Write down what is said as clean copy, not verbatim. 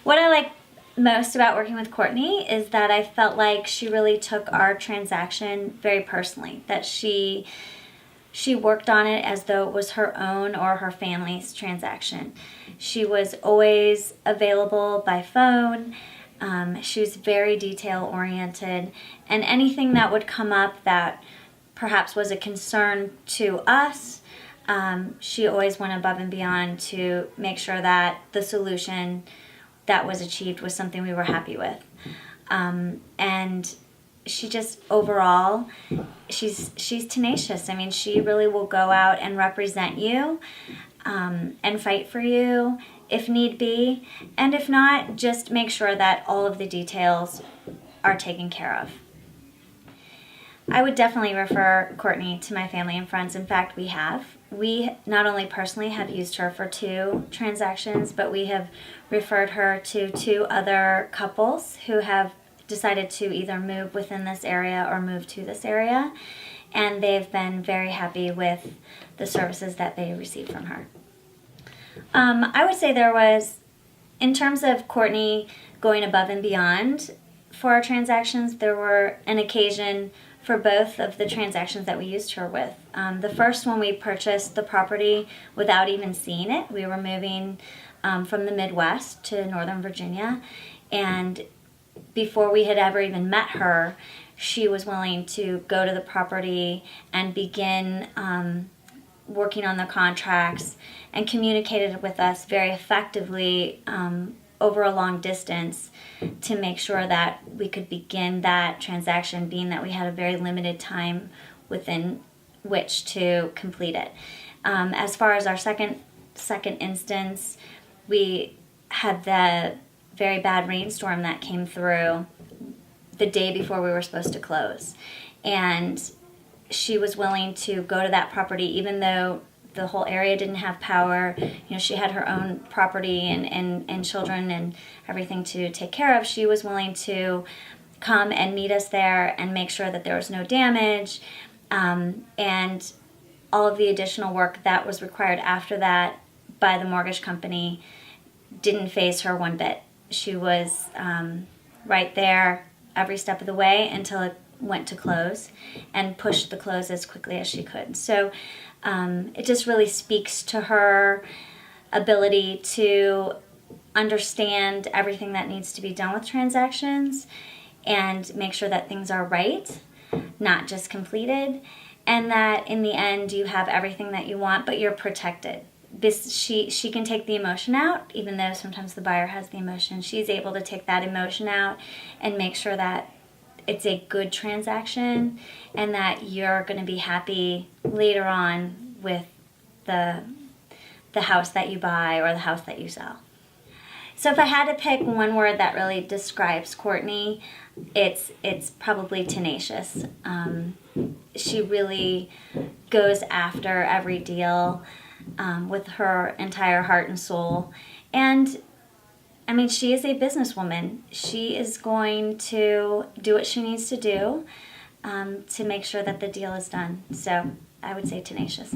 What I like most about working with Courtney is that I felt like she really took our transaction very personally, that she worked on it as though it was her own or her family's transaction. She was always available by phone. She was very detail oriented, and anything that would come up that perhaps was a concern to us, she always went above and beyond to make sure that the solution that was achieved was something we were happy with. And she just overall, she's tenacious. I mean, she really will go out and represent you, and fight for you if need be, and if not, just make sure that all of the details are taken care of. I would definitely refer Courtney to my family and friends. In fact, we have. We not only personally have used her for 2 transactions, but we have referred her to 2 other couples who have decided to either move within this area or move to this area, and they've been very happy with the services that they received from her. I would say there was, in terms of Courtney going above and beyond for our transactions, there were an occasion for both of the transactions that we used her with. The first one, we purchased the property without even seeing it. We were moving from the Midwest to Northern Virginia, and before we had ever even met her, she was willing to go to the property and begin working on the contracts, and communicated with us very effectively over a long distance to make sure that we could begin that transaction, being that we had a very limited time within which to complete it. As far as our second instance, we had the very bad rainstorm that came through the day before we were supposed to close, and she was willing to go to that property even though the whole area didn't have power. You know, she had her own property and children and everything to take care of. She was willing to come and meet us there and make sure that there was no damage, and all of the additional work that was required after that by the mortgage company didn't faze her one bit. She was right there every step of the way until it went to close, and pushed the close as quickly as she could. So it just really speaks to her ability to understand everything that needs to be done with transactions and make sure that things are right, not just completed, and that in the end you have everything that you want, but you're protected. She can take the emotion out, even though sometimes the buyer has the emotion. She's able to take that emotion out and make sure that it's a good transaction and that you're going to be happy later on with the house that you buy or the house that you sell. So if I had to pick one word that really describes Courtney, it's probably tenacious. She really goes after every deal with her entire heart and soul. And I mean, she is a businesswoman. She is going to do what she needs to do to make sure that the deal is done. So I would say tenacious.